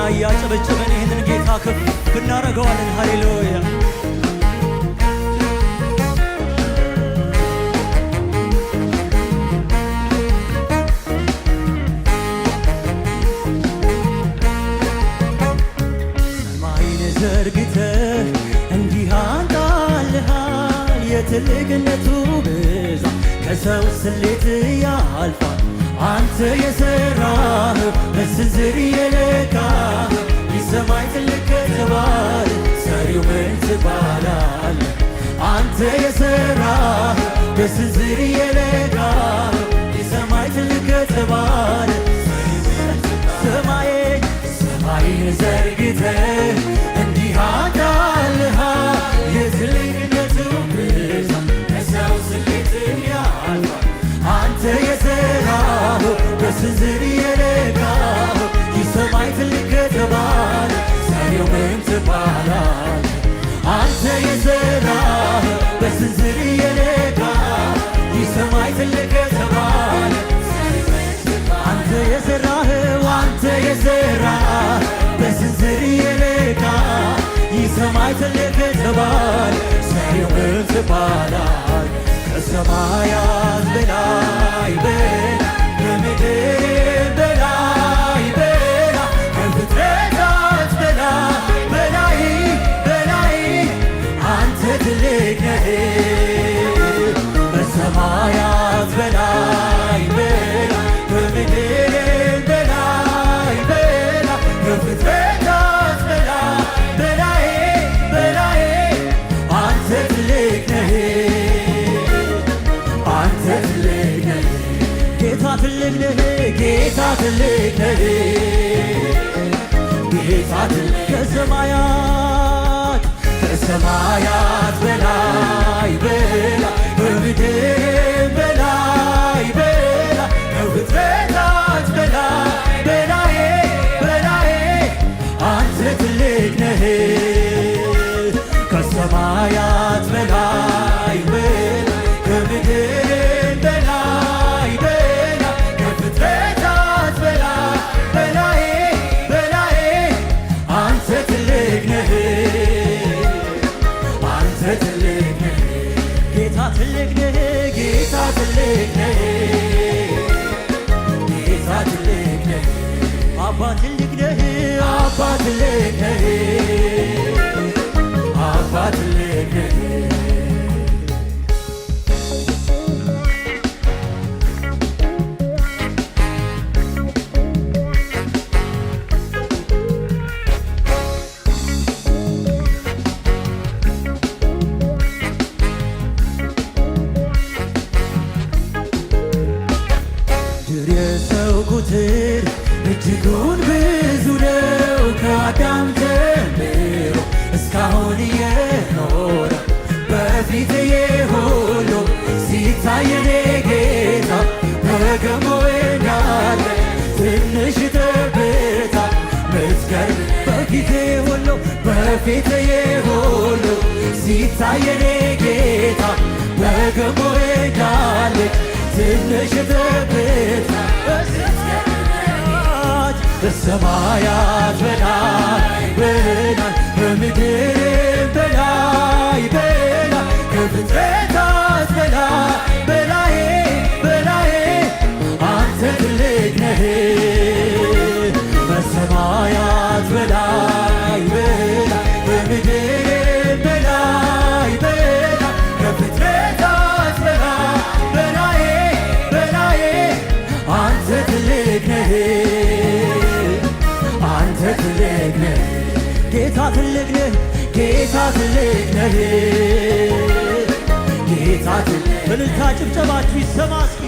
እያጨበጨበን ይህንን ጌታ ከፍ እናደርገዋለን። ሃሌሉያ ሰማይን ዘርግተህ እንዲህ አንጣልሃል። የትልቅነቱ ብዛት ከሰው ስሌት ያልፋል። አንተ የሠራህ በስንዝር የለካህ የሰማይ ትልቅ ከተባለ ሰሪው ምን ትባላለህ? አንተ የሠራህ በስንዝር የለካህ የሰማይ ትልቅ ከተባለ ሰማይን ዘርግተህ እንዲህ አዳልሃል። የትልቅነቱ ብዛት ከሰው ስሌት ያልፋል። አንተ የሠራህ በስንዝር የለካህ የሰማይ ትልቅ ከተባለ ሰሪው ምን ትባላለህ? አንተ የሠራህ በስንዝር የለካህ የሰማይ ትልቅ ከተባለ አንተ የሠራህ በስንዝር የለካህ የሰማይ ትልቅ ከተባለ ሰሪው ምን ትባላለህ? ከሰማያት በላይ ከምድር በላይ ከፍጥረታት በላይ አንተ ትልቅ ነህ። በሰማያት በላይ ከምድር በላይ ከፍጥረታት በላይ አንተ ትልቅ ነህ። ጌታ ትልቅ ነህ። ጌታ ትልቅ ነህ። ጌታ ትልቅ ከሰማያት በላይ ከምድር በላይ ከፍጥረታት በላይ አንተ ትልቅ ነህ። ከሰማያት በላይ ከምድር በላይ ከፍጥረታት በላይ አንተ ትልቅ ነህ። አንተ ትልቅ ነህ። ጌታ ትልቅ ነህ። ጌታ ትልቅ ነህ። ጌታ ትልቅ ነህ። አባ ትልቅ ነህ። አባ ትልቅ ነህ። አባ ትልቅ ነህ። የሰው ቁጥር እጅጉን ብዙ ነው። ከአዳም ጀምሮ እስካሁን የኖረ በፊት የሁሉ ሲታይ የኔ ጌታ በገሞ እንዳለ ትንሽ ጠብታ ምትገርም በፊት የሁሉ ሲታይ የኔ ጌታ በገሞ እንዳለ ትንሽ ጠብታ በሰማያት በላይ ከምድር በላይ ከፍጥረታት በላይ አንተ ትልቅ ነህ። በሰማያት በላይ ከምድር በላይ ከፍጥረታት በላይ አንተ ትልቅ ነህ። አንተ ትልቅ ነህ። ጌታ ትልቅ ነህ። ጌታ ትልቅ ነህ። ጌታ ትልቅ በእልልታ ጭብጨባችሁ ይሰማ እስኪ።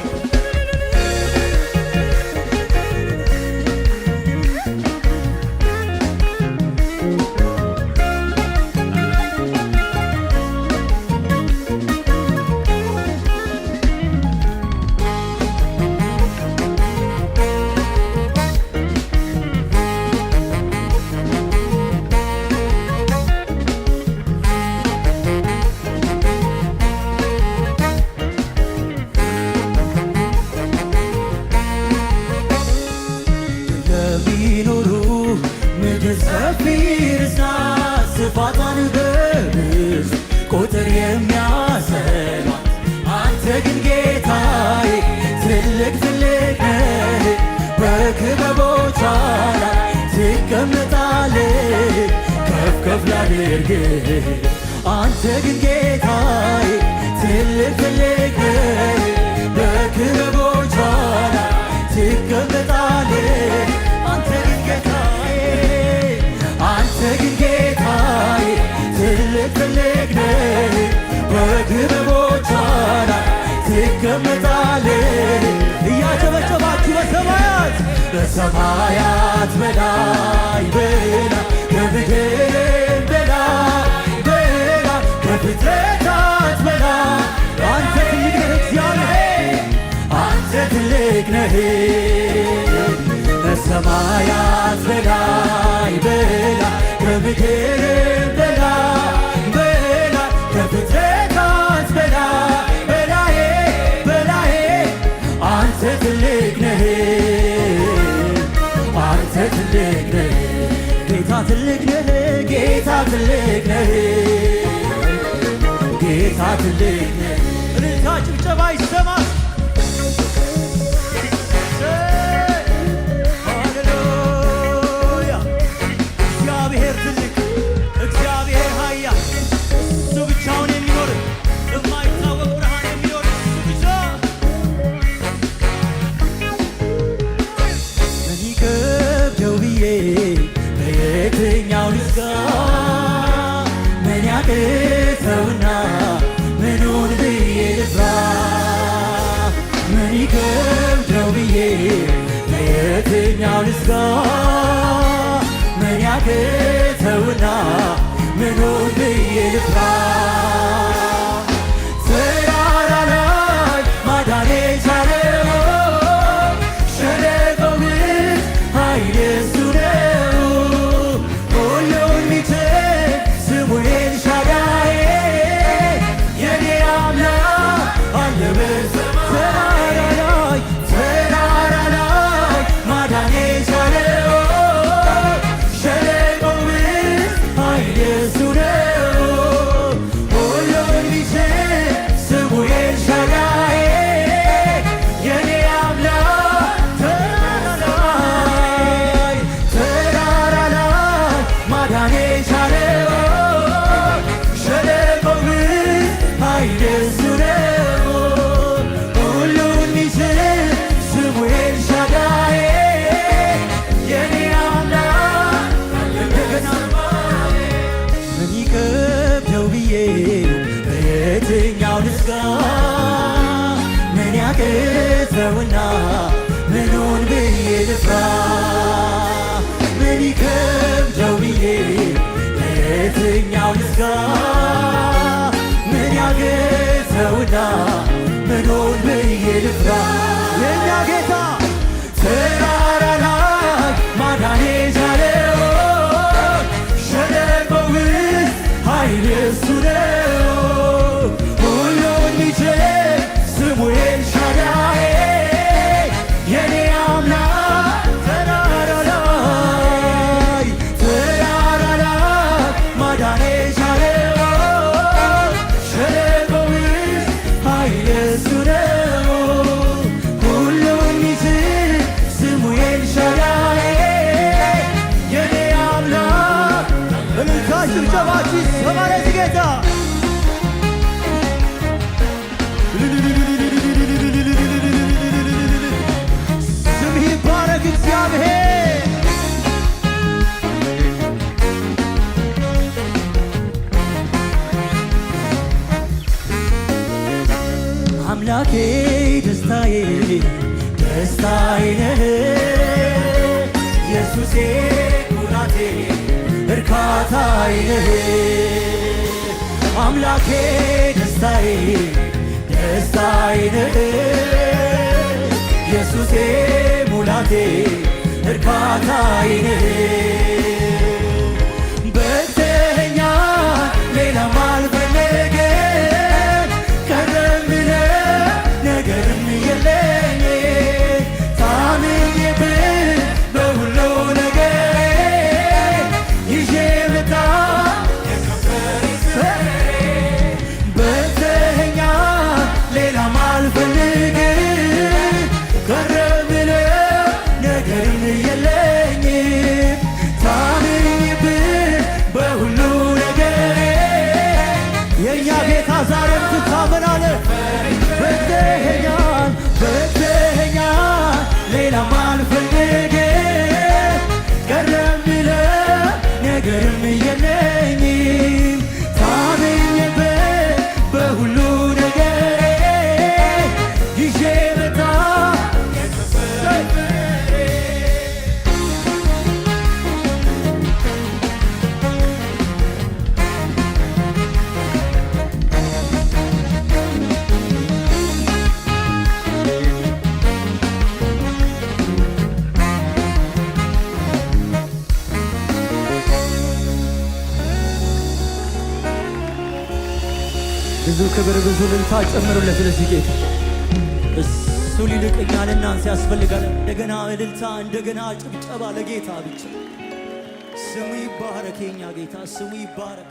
ላድርግህ አንተ ግን ጌታዬ ትልቅ ትልቅ በክብሮች ኋላ ትቀመጣለህ አንተ ግን ጌታዬ አንተ ግን ጌታዬ ትልቅ ትልቅ በክብሮች ኋላ ትቀመጣለህ እያጨበጨባችሁ በሰማያት በሰማያት በላይ በላይ ከምድር በላይ በላይ ከፍጥረታት በላይ አንተ ትልቅ ነህ እግዚአብሔር አንተ ትልቅ ነህ በሰማያት በላይ በላይ ከምድር በላይ በላይ ከፍጥረታት በላይ በላይ በላይ አንተ ትልቅ ነህ አንተ ትልቅ ነህ ጌታ ትልቅ ነህ ጌታ ትልቅ ነህ ጌታ ትልቅ ነህ እልልታ ጭብጨባ ይሰማ ሃሌሉያ እግዚአብሔር ትልቅ እግዚአብሔር ኃያል እሱ ብቻውን የሚኖር በማይታወቅ ብርሃን የሚኖር እሱ ብቻ ምን ይከብደው ብዬ በየትኛው ልዝጋ ምን ያቅተውና ምኑን ብዬ ልፍራ ምን ይከብደው ብዬ በየትኛው ልዝጋ ምን ያቅተውና ምኑን ብዬ ልፍራ ተራራ ላይ ማዳን የቻለው ሸለቆው ውስጥ ኃይል የእሱ ነው ሁሉን የሚችል ስሙ ኤልሻዳይ የኔ አምላክ አለ በሰማይ ተራራ ላይ ማዳን የቻለው ሸለቆው ውስጥ ኃይል የእሱ ነው ሁሉን የሚችል ስሙ ኤልሻዳይ የኔ አምላክ ተራራ ላይ ማዳን የቻለው ሸለቆው ውስጥ ኃይል የእሱ ነው ሁሉን የሚችል ስሙ ኤልሻዳይ የኔ አምላክ እንደገና ምን ይከብደው ብዬ በየትኛው ልዝጋ ምን ያቅተውና ምኑን ብዬ ልፍራ ምን ይከብደው ብዬ በየትኛው ልዝጋ ምን ያቅተውና ምኑን ብዬ ልፍራ የእኛ ጌታ ተራራ ላይ ማዳን የቻለው ሸለቆው ውስጥ ኃይል የእሱ ነው ሁሉን የሚችል ስሙ ኤልሻዳይ የኔ አምላክ ተራራ ላይ ማዳን የቻለው ሸለቆው ውስጥ ኃይል የእሱ ነው ሁሉን የሚችል ስሙ ኤልሻዳይ የኔ አምላክ እልልታ ጭብጨባችሁ ይሰማ ለዚህ ጌታ ስምህ ይባረክ እግዚአብሔር አምላኬ ደስታዬ ደስታዬ ነህ ኢየሱሴ ኩራቴ እርካታዬ ነህ አምላኬ ደስታዬ ደስታዬ ነህ ኢየሱሴ ሙላቴ እርካታዬ ነህ በተኛ ሌላም አልፈለገም ቀረም ብለህ ነገርም የለኝ ታምኜብህ በሁሉ ነገር ይዤ መጣ በተኛ ሌላም አልፈልግም ቀረም ብለህ ነገርም የለኝም ሌላም አልፈልግም ቀረ የሚለው ነገርም የለኝም ታምኜበት በሁሉ ነገር ይዤ መጣ ብዙ ክብር ብዙ ልልታ ጨምሩለት ለዚህ ጌታ። እሱ ሊልቅኛል እናንተ ያስፈልጋል። እንደገና እልልታ እንደገና ጭብጨባ ለጌታ ብቻ። ስሙ ይባረክ የኛ ጌታ ስሙ ይባረክ።